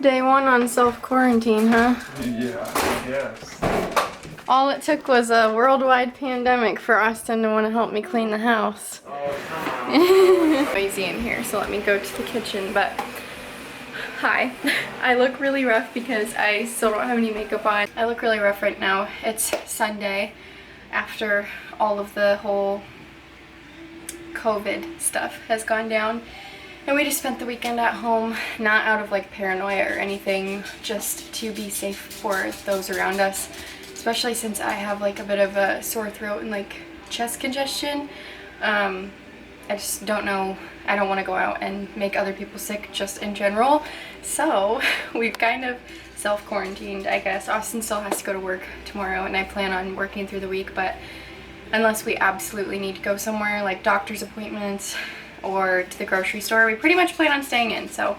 Day one on self-quarantine, huh? Yeah, I guess. All it took was a worldwide pandemic for Austin to want to help me clean the house. Oh, Noisy in here, so let me go to the kitchen. But hi, I look really rough because I still don't have any makeup on. I look really rough right now. It's Sunday after all of the whole COVID stuff has gone down. And we just spent the weekend at home, not out of like paranoia or anything, just to be safe for those around us. Especially since I have like a bit of a sore throat and like chest congestion. I just don't know, I don't want to go out and make other people sick just in general. So we've kind of self-quarantined, I guess. Austin still has to go to work tomorrow and I plan on working through the week, but unless we absolutely need to go somewhere like doctor's appointments or to the grocery store, we pretty much plan on staying in. So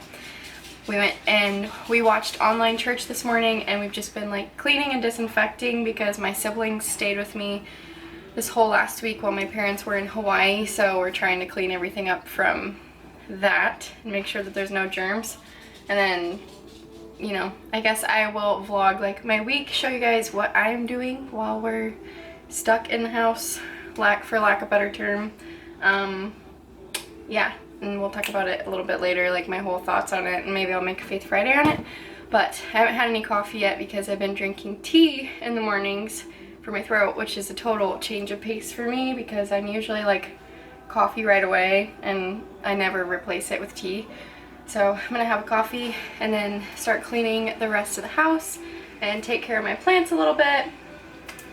we went and we watched online church this morning, and we've just been like cleaning and disinfecting because my siblings stayed with me this whole last week while my parents were in Hawaii. So we're trying to clean everything up from that and make sure that there's no germs. And then, you know, I guess I will vlog like my week, show you guys what I'm doing while we're stuck in the house, for lack of a better term. Yeah, and we'll talk about it a little bit later, like my whole thoughts on it, and maybe I'll make a Faith Friday on it. But I haven't had any coffee yet because I've been drinking tea in the mornings for my throat, which is a total change of pace for me because I'm usually like coffee right away and I never replace it with tea. So I'm gonna have a coffee and then start cleaning the rest of the house and take care of my plants a little bit.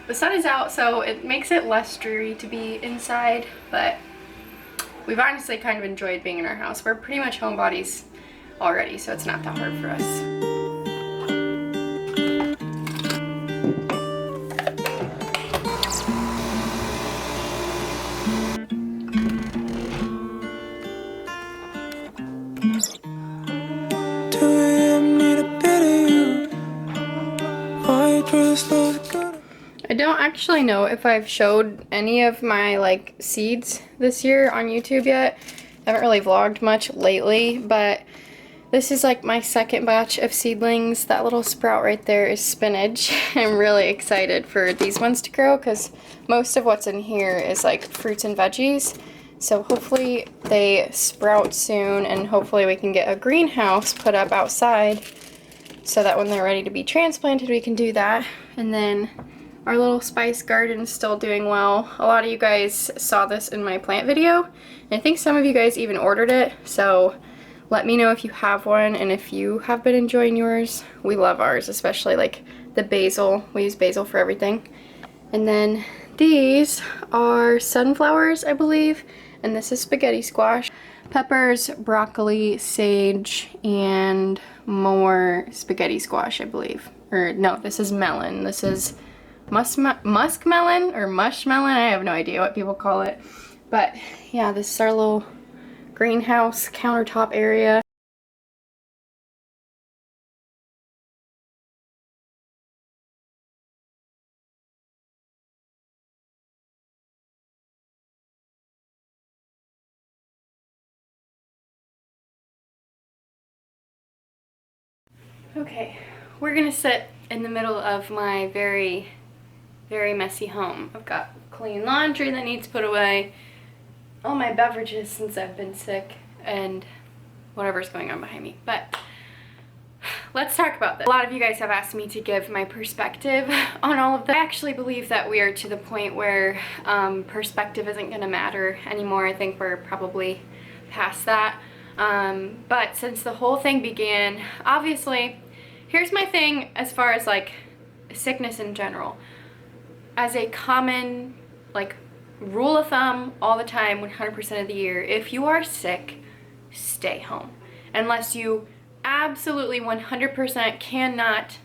The sun is out, so it makes it less dreary to be inside, but we've honestly kind of enjoyed being in our house. We're pretty much homebodies already, so it's not that hard for us. I don't actually know if I've showed any of my like seeds this year on YouTube yet. I haven't really vlogged much lately, but this is like my second batch of seedlings. That little sprout right there is spinach. I'm really excited for these ones to grow because most of what's in here is like fruits and veggies. So hopefully they sprout soon, and hopefully we can get a greenhouse put up outside so that when they're ready to be transplanted we can do that. And then our little spice garden is still doing well. A lot of you guys saw this in my plant video, and I think some of you guys even ordered it, so let me know if you have one and if you have been enjoying yours. We love ours, especially like the basil. We use basil for everything. And then these are sunflowers, I believe, and this is spaghetti squash. Peppers, broccoli, sage, and more spaghetti squash, I believe. Or no, this is melon. This is musk melon or mush melon. I have no idea what people call it. But yeah, this is our little greenhouse countertop area. Okay, we're gonna sit in the middle of my very messy home. I've got clean laundry that needs put away, all my beverages since I've been sick, and whatever's going on behind me. But let's talk about this. A lot of you guys have asked me to give my perspective on all of that. I actually believe that we are to the point where perspective isn't going to matter anymore. I think we're probably past that. But since the whole thing began, obviously, here's my thing as far as like sickness in general. As a common like rule of thumb all the time, 100% of the year, if you are sick, stay home. Unless you absolutely 100% cannot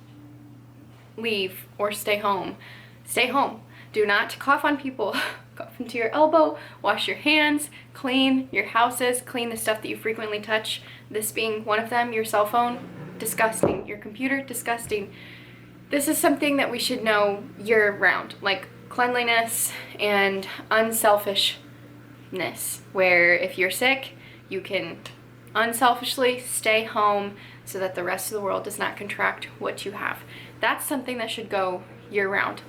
leave or stay home, stay home. Do not cough on people. Cough into your elbow, wash your hands, clean your houses, clean the stuff that you frequently touch. This being one of them, your cell phone, disgusting. Your computer, disgusting. This is something that we should know year round, like cleanliness and unselfishness, where if you're sick, you can unselfishly stay home so that the rest of the world does not contract what you have. That's something that should go year round,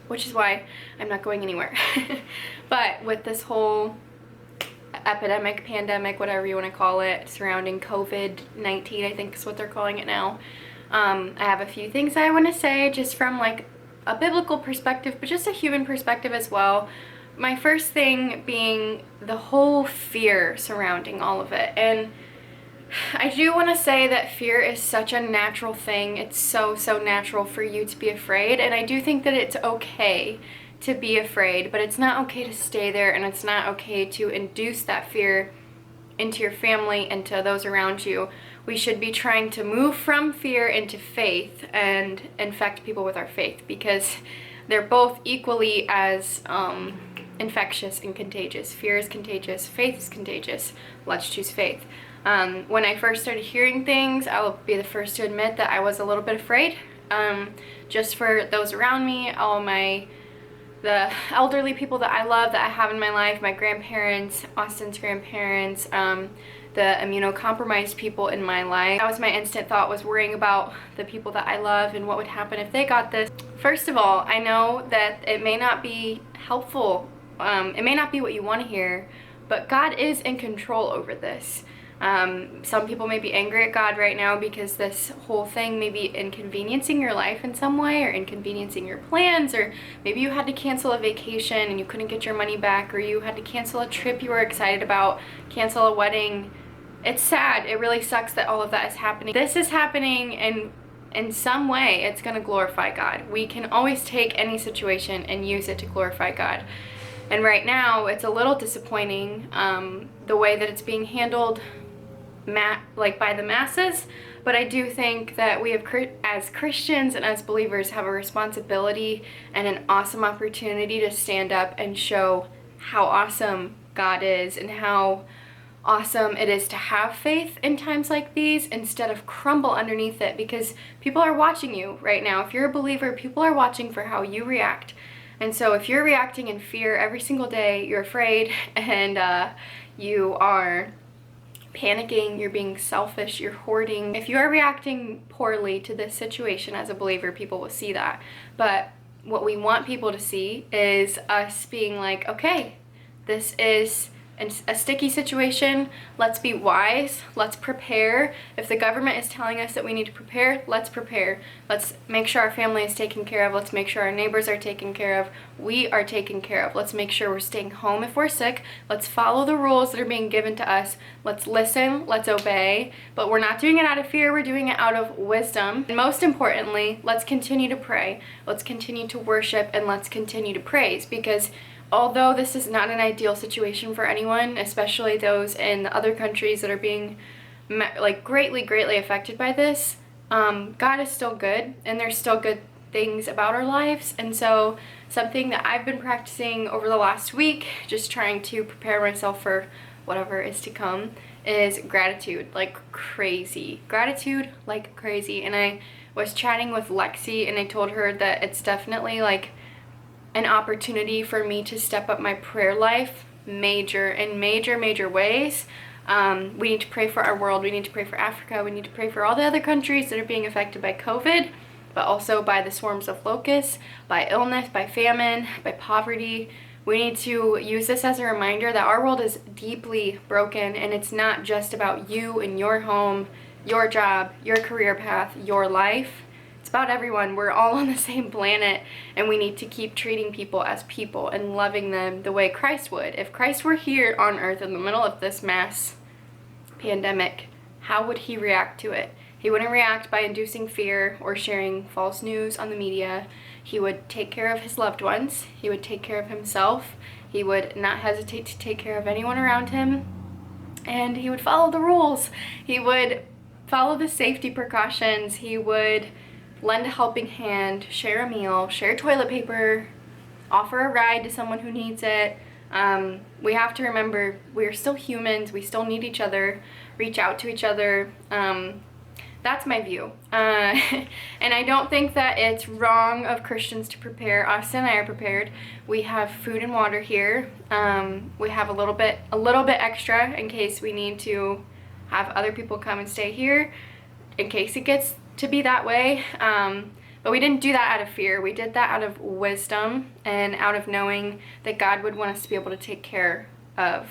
which is why I'm not going anywhere. But with this whole epidemic, pandemic, whatever you want to call it, surrounding COVID-19, I think is what they're calling it now, I have a few things I want to say just from like a biblical perspective, but just a human perspective as well. My first thing being the whole fear surrounding all of it. And I do want to say that fear is such a natural thing. It's so natural for you to be afraid, and I do think that it's okay to be afraid, but it's not okay to stay there, and it's not okay to induce that fear into your family and to those around you. We should be trying to move from fear into faith and infect people with our faith, because they're both equally as infectious and contagious. Fear is contagious, faith is contagious. Let's choose faith. When I first started hearing things, I will be the first to admit that I was a little bit afraid, just for those around me, the elderly people that I love, that I have in my life, my grandparents, Austin's grandparents, the immunocompromised people in my life. That was my instant thought, was worrying about the people that I love and what would happen if they got this. First of all, I know that it may not be helpful, it may not be what you want to hear, but God is in control over this. Some people may be angry at God right now because this whole thing may be inconveniencing your life in some way, or inconveniencing your plans, or maybe you had to cancel a vacation and you couldn't get your money back, or you had to cancel a trip you were excited about, cancel a wedding. It's sad. It really sucks that all of that is happening. This is happening, and in some way it's going to glorify God. We can always take any situation and use it to glorify God. And right now it's a little disappointing, the way that it's being handled by the masses, but I do think that we have, as Christians and as believers, have a responsibility and an awesome opportunity to stand up and show how awesome God is and how awesome it is to have faith in times like these instead of crumble underneath it, because people are watching you right now. If you're a believer, people are watching for how you react. And so if you're reacting in fear every single day, you're afraid, and you are panicking, you're being selfish, you're hoarding. If you are reacting poorly to this situation as a believer, people will see that. But what we want people to see is us being like, okay, this is a sticky situation. Let's be wise. Let's prepare. If the government is telling us that we need to prepare, let's prepare. Let's make sure our family is taken care of. Let's make sure our neighbors are taken care of. We are taken care of. Let's make sure we're staying home if we're sick. Let's follow the rules that are being given to us. Let's listen. Let's obey. But we're not doing it out of fear. We're doing it out of wisdom. And most importantly, let's continue to pray. Let's continue to worship, and let's continue to praise, because although this is not an ideal situation for anyone, especially those in the other countries that are being greatly affected by this, God is still good, and there's still good things about our lives. And so something that I've been practicing over the last week, just trying to prepare myself for whatever is to come, is gratitude like crazy. Gratitude like crazy. And I was chatting with Lexi, and I told her that it's definitely like an opportunity for me to step up my prayer life in major ways. We need to pray for our world. We need to pray for Africa. We need to pray for all the other countries that are being affected by COVID, but also by the swarms of locusts, by illness, by famine, by poverty. We need to use this as a reminder that our world is deeply broken, and it's not just about you and your home, your job, your career path, your life. It's about everyone. We're all on the same planet, and we need to keep treating people as people and loving them the way Christ would. If Christ were here on earth in the middle of this mass pandemic, how would he react to it? He wouldn't react by inducing fear or sharing false news on the media. He would take care of his loved ones. He would take care of himself. He would not hesitate to take care of anyone around him, and he would follow the rules. He would follow the safety precautions. He would lend a helping hand, share a meal, share toilet paper, offer a ride to someone who needs it. We have to remember we're still humans. We still need each other, reach out to each other. that's my view. And I don't think that it's wrong of Christians to prepare. Austin and I are prepared. We have food and water here. We have a little bit extra in case we need to have other people come and stay here, in case it gets to be that way. But we didn't do that out of fear. We did that out of wisdom and out of knowing that God would want us to be able to take care of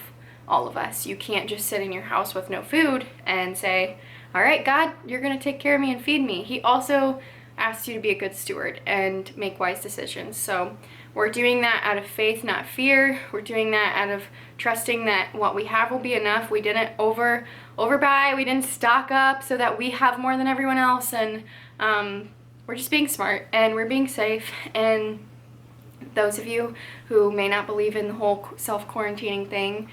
all of us. You can't just sit in your house with no food and say, all right, God, you're going to take care of me and feed me. He also asks you to be a good steward and make wise decisions. So we're doing that out of faith, not fear. We're doing that out of trusting that what we have will be enough. We didn't overbuy. We didn't stock up so that we have more than everyone else. And we're just being smart and we're being safe. And those of you who may not believe in the whole self-quarantining thing,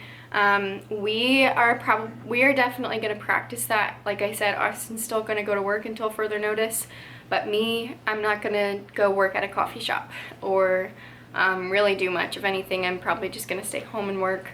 we are definitely going to practice that. Like I said, Austin's still going to go to work until further notice, but I'm not going to go work at a coffee shop or really do much of anything. I'm probably just going to stay home and work,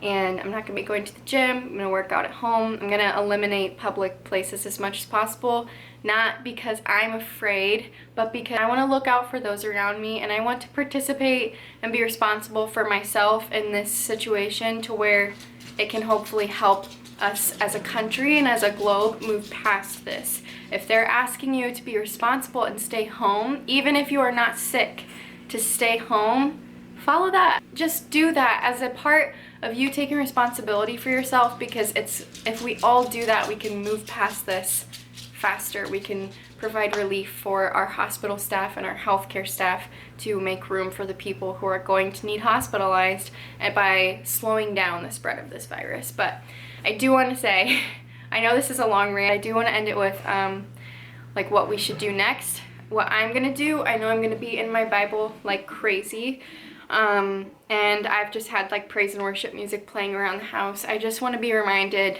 and I'm not going to be going to the gym. I'm going to work out at home. I'm going to eliminate public places as much as possible, not because I'm afraid, but because I want to look out for those around me, and I want to participate and be responsible for myself in this situation to where it can hopefully help us as a country and as a globe move past this. If they're asking you to be responsible and stay home, even if you are not sick, to stay home, follow that. Just do that as a part of you taking responsibility for yourself, because if we all do that, we can move past this faster. We can provide relief for our hospital staff and our healthcare staff to make room for the people who are going to need hospitalized, and by slowing down the spread of this virus. But I do want to say, I know this is a long rant. I do want to end it with like what we should do next. What I'm gonna do, I know I'm gonna be in my Bible like crazy. And I've just had like praise and worship music playing around the house. I just want to be reminded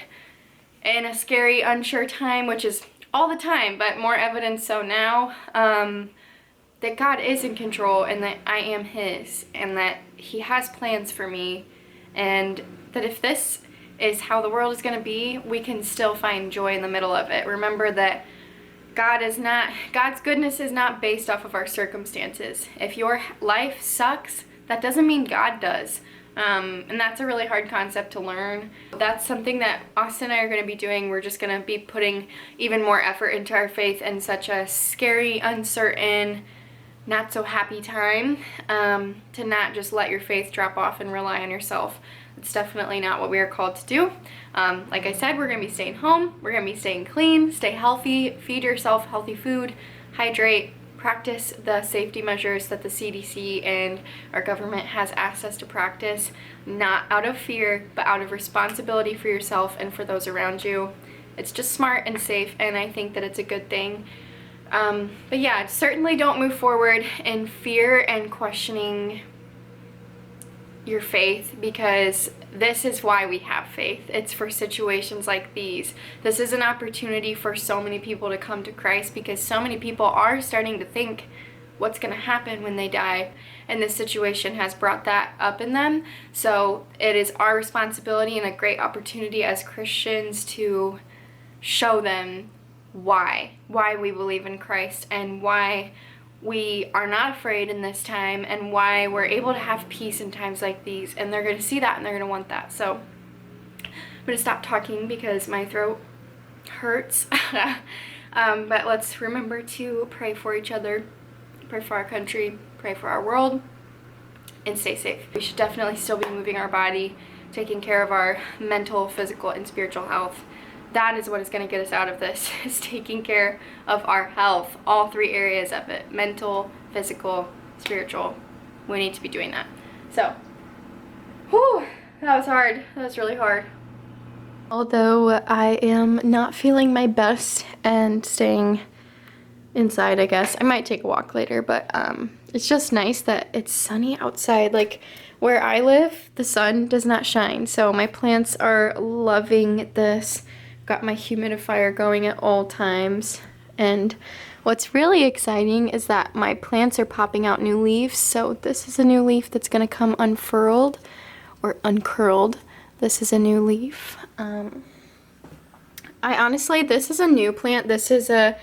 in a scary, unsure time, which is all the time, but more evidence so now, that God is in control and that I am His, and that He has plans for me, and that if this is how the world is going to be, we can still find joy in the middle of it. Remember that God's goodness is not based off of our circumstances. If your life sucks, that doesn't mean God does. And that's a really hard concept to learn. That's something that Austin and I are going to be doing. We're just going to be putting even more effort into our faith in such a scary, uncertain, not so happy time, to not just let your faith drop off and rely on yourself. It's definitely not what we are called to do. Like I said, we're going to be staying home. We're going to be staying clean, stay healthy, feed yourself healthy food, hydrate, practice the safety measures that the CDC and our government has asked us to practice, not out of fear, but out of responsibility for yourself and for those around you. It's just smart and safe, and I think that it's a good thing. But yeah, certainly don't move forward in fear and questioning your faith, because this is why we have faith. It's for situations like these. This is an opportunity for so many people to come to Christ, because so many people are starting to think what's going to happen when they die, and this situation has brought that up in them. So it is our responsibility and a great opportunity as Christians to show them why we believe in Christ, and why we are not afraid in this time, and why we're able to have peace in times like these. And they're going to see that, and they're going to want that. So I'm going to stop talking because my throat hurts. But let's remember to pray for each other, pray for our country, pray for our world, and stay safe. We should definitely still be moving our body, taking care of our mental, physical, and spiritual health. That is what is going to get us out of this, is taking care of our health, all three areas of it: mental, physical, spiritual. We need to be doing that. So, whew, that was hard. That was really hard. Although I am not feeling my best and staying inside, I guess. I might take a walk later, but it's just nice that it's sunny outside. Like, where I live, the sun does not shine, so my plants are loving this. Got my humidifier going at all times, and what's really exciting is that my plants are popping out new leaves. So this is a new leaf that's going to come unfurled or uncurled. This is a new leaf. I honestly, this is a new plant. This is a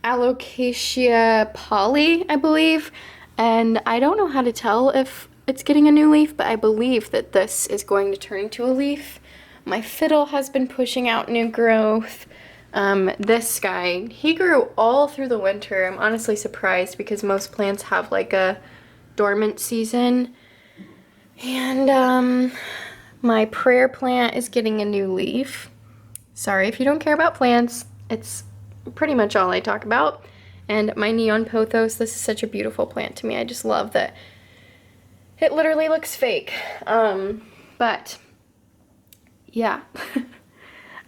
Alocasia poly, I believe. And I don't know how to tell if it's getting a new leaf, but I believe that this is going to turn into a leaf. My fiddle has been pushing out new growth. This guy, he grew all through the winter. I'm honestly surprised because most plants have like a dormant season. And my prayer plant is getting a new leaf. Sorry if you don't care about plants. It's pretty much all I talk about. And my neon pothos, this is such a beautiful plant to me. I just love that it literally looks fake. But yeah.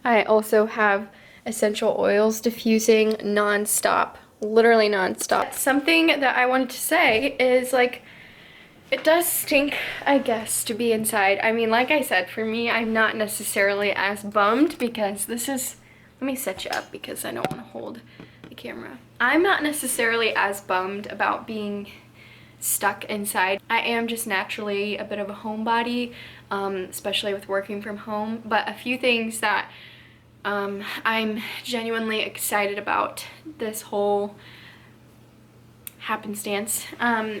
I also have essential oils diffusing non-stop, literally non-stop. Something that I wanted to say is, like, it does stink, I guess, to be inside. I mean, like I said, for me, I'm not necessarily as bummed because this is, let me set you up because I don't want to hold the camera. I'm not necessarily as bummed about being stuck inside. I am just naturally a bit of a homebody, especially with working from home, but a few things that I'm genuinely excited about this whole happenstance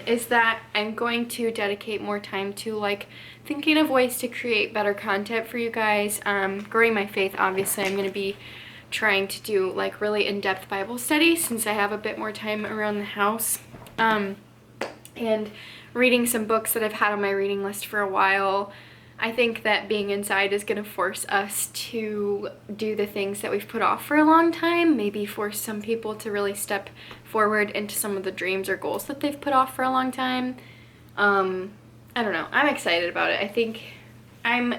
is that I'm going to dedicate more time to like thinking of ways to create better content for you guys. Growing my faith, obviously I'm going to be trying to do like really in-depth Bible studies since I have a bit more time around the house, and reading some books that I've had on my reading list for a while. I think that being inside is going to force us to do the things that we've put off for a long time, maybe force some people to really step forward into some of the dreams or goals that they've put off for a long time. I don't know. I'm excited about it. I think I'm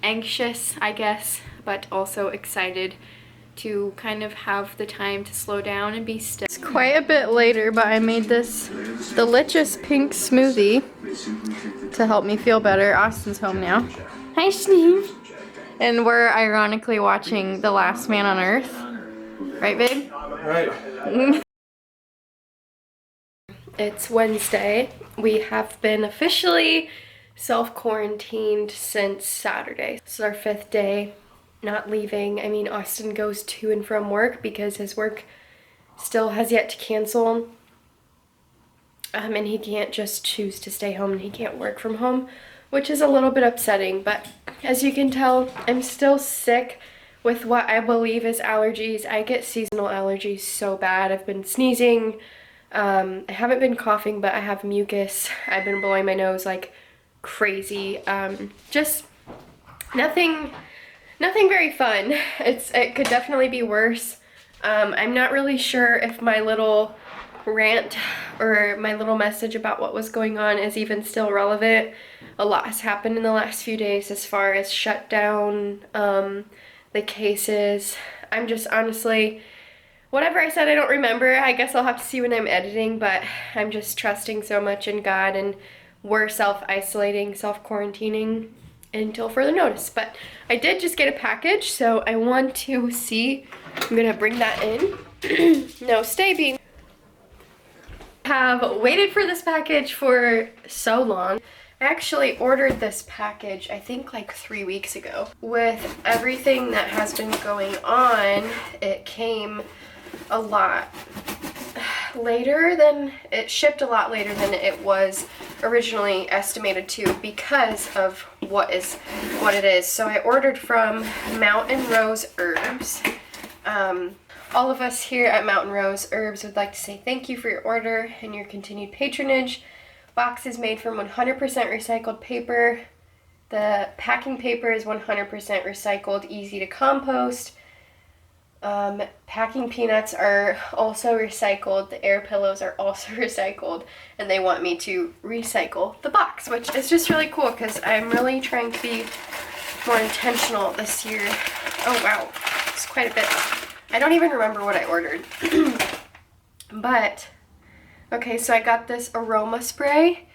anxious, I guess, but also excited to kind of have the time to slow down and be still. It's quite a bit later, but I made this delicious pink smoothie to help me feel better. Austin's home now. Hi, Steve. And we're ironically watching The Last Man on Earth. Right, babe? Right. It's Wednesday. We have been officially self-quarantined since Saturday. This is our 5th day not leaving. I mean, Austin goes to and from work because his work still has yet to cancel. And he can't just choose to stay home and he can't work from home, which is a little bit upsetting. But as you can tell, I'm still sick with what I believe is allergies. I get seasonal allergies so bad. I've been sneezing. I haven't been coughing, but I have mucus. I've been blowing my nose like crazy. Just nothing very fun. It could definitely be worse. I'm not really sure if my little rant or my little message about what was going on is even still relevant. A lot has happened in the last few days as far as shut down, the cases. I'm just honestly, whatever I said I don't remember. I guess I'll have to see when I'm editing, but I'm just trusting so much in God, and we're self-isolating, self-quarantining until further notice. But I did just get a package, so I want to see. I'm gonna bring that in. No, stay being. Have waited for this package for so long. I actually ordered this package I think like 3 weeks ago. With everything that has been going on, it came a lot later than it shipped, a lot later than it was originally estimated to because of what it is. So I ordered from Mountain Rose Herbs. All of us here at Mountain Rose Herbs would like to say thank you for your order and your continued patronage. Box is made from 100% recycled paper. The packing paper is 100% recycled, easy to compost. Packing peanuts are also recycled. The air pillows are also recycled, and they want me to recycle the box, which is just really cool because I'm really trying to be more intentional this year. Oh wow, it's quite a bit. I don't even remember what I ordered. But okay, so I got this Aroma Spray.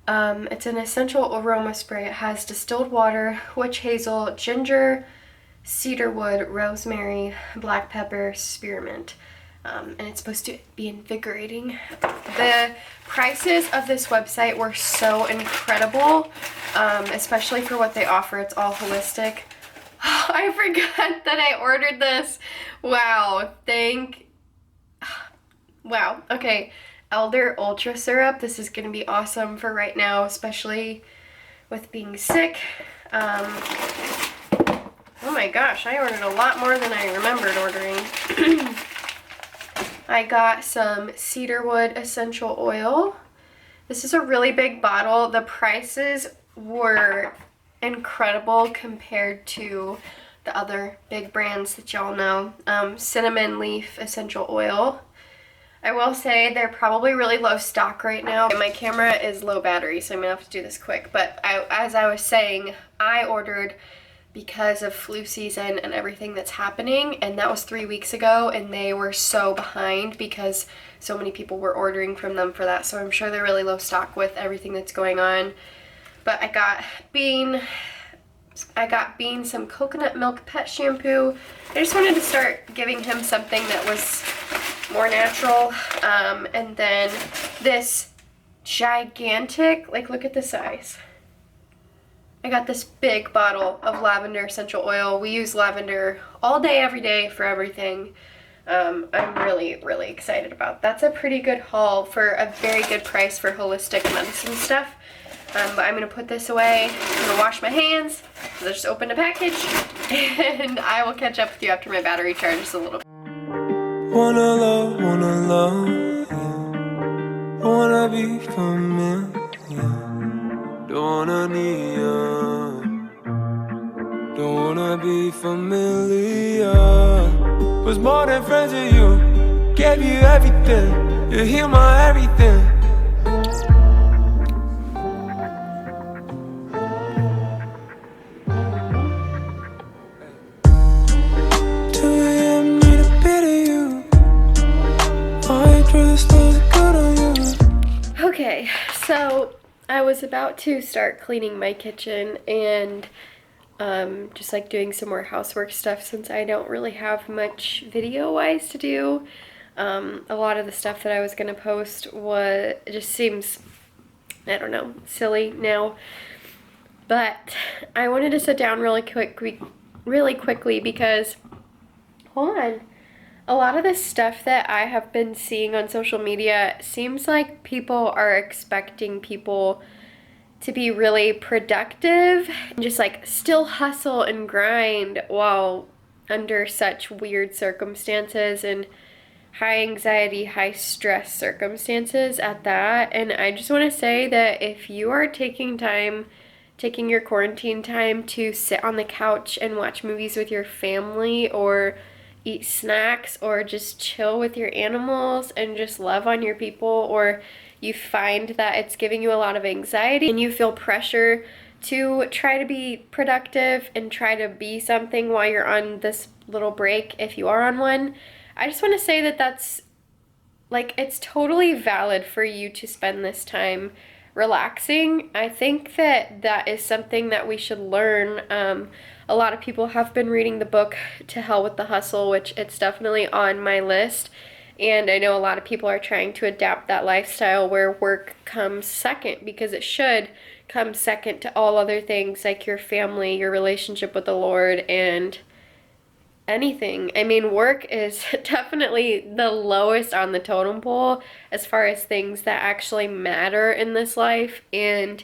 It's an essential aroma spray. It has distilled water, witch hazel, ginger, cedarwood, rosemary, black pepper, spearmint, and it's supposed to be invigorating. The prices of this website were so incredible, especially for what they offer. It's all holistic. I forgot that I ordered this. Wow, wow, okay. Elder Ultra Syrup. This is gonna be awesome for right now, especially with being sick. Oh my gosh, I ordered a lot more than I remembered ordering. I got some Cedarwood Essential Oil. This is a really big bottle. The prices were incredible compared to the other big brands that y'all know. Cinnamon Leaf Essential Oil. I will say they're probably really low stock right now. My camera is low battery, so I'm gonna have to do this quick. But as I was saying, I ordered because of flu season and everything that's happening, and that was 3 weeks ago, and they were so behind because so many people were ordering from them for that. So I'm sure they're really low stock with everything that's going on. But I got Bean some coconut milk pet shampoo. I just wanted to start giving him something that was more natural. And then this gigantic, like, look at the size. I got this big bottle of lavender essential oil. We use lavender all day, every day for everything. I'm really, really excited about. That's a pretty good haul for a very good price for holistic medicine stuff. But I'm gonna put this away. I'm gonna wash my hands because I just opened a package, and I will catch up with you after my battery charges a little bit. Wanna love, yeah. Wanna be familiar. Don't wanna need you. Don't wanna be familiar. Was more than friends with you. Gave you everything. You heal my everything. Okay, so I was about to start cleaning my kitchen and just like doing some more housework stuff since I don't really have much video-wise to do. A lot of the stuff that I was gonna post just seems, I don't know, silly now. But I wanted to sit down really quickly because, hold on. A lot of the stuff that I have been seeing on social media seems like people are expecting people to be really productive and just like still hustle and grind while under such weird circumstances and high anxiety, high stress circumstances at that. And I just want to say that if you are taking your quarantine time to sit on the couch and watch movies with your family or eat snacks or just chill with your animals and just love on your people, or you find that it's giving you a lot of anxiety and you feel pressure to try to be productive and try to be something while you're on this little break, if you are on one, I just want to say that that's like, it's totally valid for you to spend this time relaxing. I think that is something that we should learn. A lot of people have been reading the book To Hell with the Hustle, which it's definitely on my list. And I know a lot of people are trying to adapt that lifestyle where work comes second, because it should come second to all other things like your family, your relationship with the Lord, and anything. I mean, work is definitely the lowest on the totem pole as far as things that actually matter in this life. And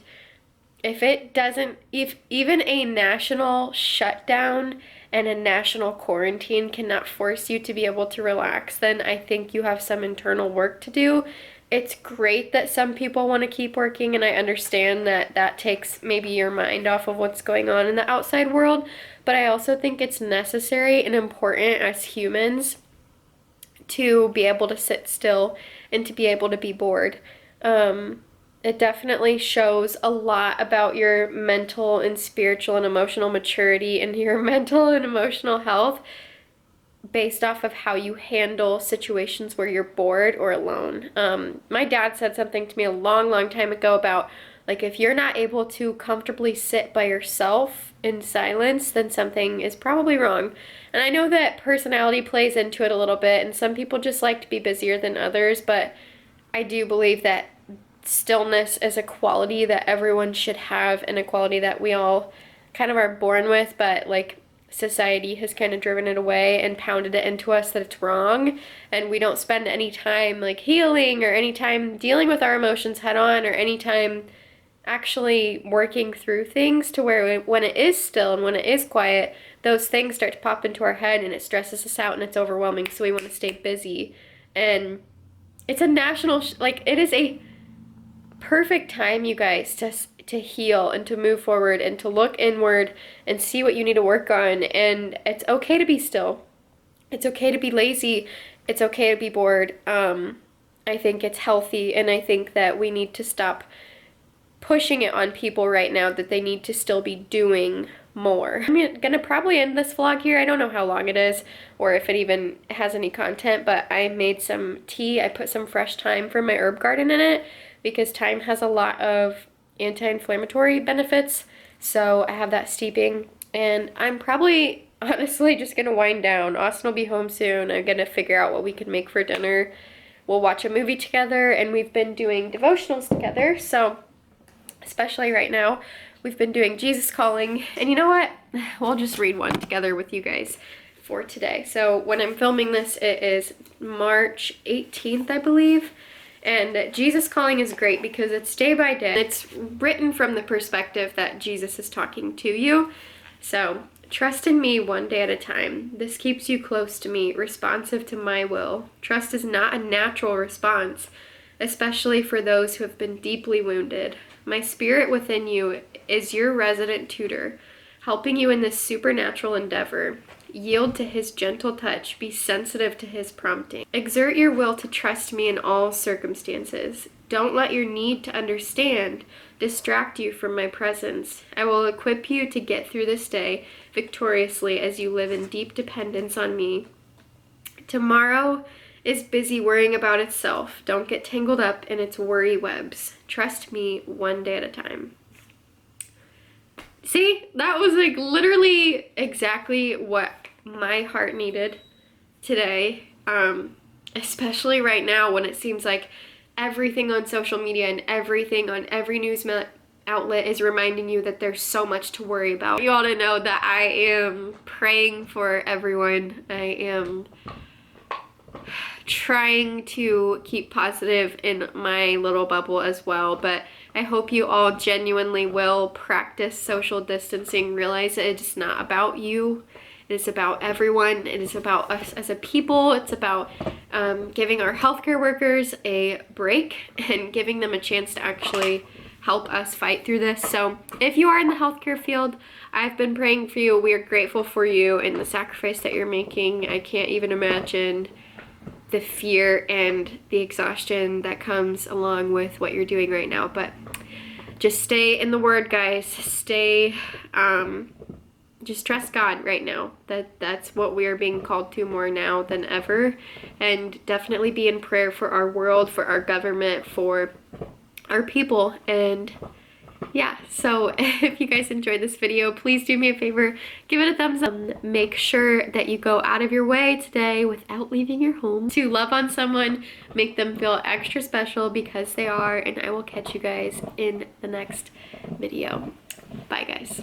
if even a national shutdown and a national quarantine cannot force you to be able to relax, then I think you have some internal work to do. It's great that some people want to keep working, and I understand that that takes maybe your mind off of what's going on in the outside world, but I also think it's necessary and important as humans to be able to sit still and to be able to be bored. It definitely shows a lot about your mental and spiritual and emotional maturity and your mental and emotional health based off of how you handle situations where you're bored or alone. My dad said something to me a long time ago about, like, if you're not able to comfortably sit by yourself in silence, then something is probably wrong. And I know that personality plays into it a little bit, and some people just like to be busier than others, but I do believe that stillness is a quality that everyone should have and a quality that we all kind of are born with, but like society has kind of driven it away and pounded it into us that it's wrong, and we don't spend any time like healing or any time dealing with our emotions head on or any time actually working through things to where when it is still and when it is quiet, those things start to pop into our head and it stresses us out and it's overwhelming, so we want to stay busy. And it's a national like it is a perfect time, you guys, to heal and to move forward and to look inward and see what you need to work on. And it's okay to be still. It's okay to be lazy. It's okay to be bored. I think it's healthy, and I think that we need to stop pushing it on people right now that they need to still be doing more. I'm gonna probably end this vlog here. I don't know how long it is or if it even has any content, but I made some tea. I put some fresh thyme from my herb garden in it because thyme has a lot of anti-inflammatory benefits. So I have that steeping, and I'm probably honestly just gonna wind down. Austin will be home soon. I'm gonna figure out what we can make for dinner. We'll watch a movie together, and we've been doing devotionals together. So especially right now, we've been doing Jesus Calling, and you know what? We'll just read one together with you guys for today. So when I'm filming this, it is March 18th, I believe, and Jesus Calling is great because it's day by day. It's written from the perspective that Jesus is talking to you. So, trust in me one day at a time. This keeps you close to me, responsive to my will. Trust is not a natural response, especially for those who have been deeply wounded. My spirit within you is your resident tutor, helping you in this supernatural endeavor. Yield to his gentle touch. Be sensitive to his prompting. Exert your will to trust me in all circumstances. Don't let your need to understand distract you from my presence. I will equip you to get through this day victoriously as you live in deep dependence on me. Tomorrow is busy worrying about itself. Don't get tangled up in its worry webs. Trust me one day at a time. See, that was like literally exactly what my heart needed today, especially right now when it seems like everything on social media and everything on every news outlet is reminding you that there's so much to worry about. You ought to know that I am praying for everyone. I am trying to keep positive in my little bubble as well, but I hope you all genuinely will practice social distancing. Realize that it's not about you. It is about everyone. It is about us as a people. It's about giving our healthcare workers a break and giving them a chance to actually help us fight through this. So if you are in the healthcare field, I've been praying for you. We are grateful for you and the sacrifice that you're making. I can't even imagine the fear and the exhaustion that comes along with what you're doing right now. But just stay in the word, guys. Stay, just trust God right now. That's what we are being called to more now than ever. And definitely be in prayer for our world, for our government, for our people. And yeah, so if you guys enjoyed this video, please do me a favor, give it a thumbs up. Make sure that you go out of your way today without leaving your home to love on someone, make them feel extra special because they are, and I will catch you guys in the next video. Bye, guys.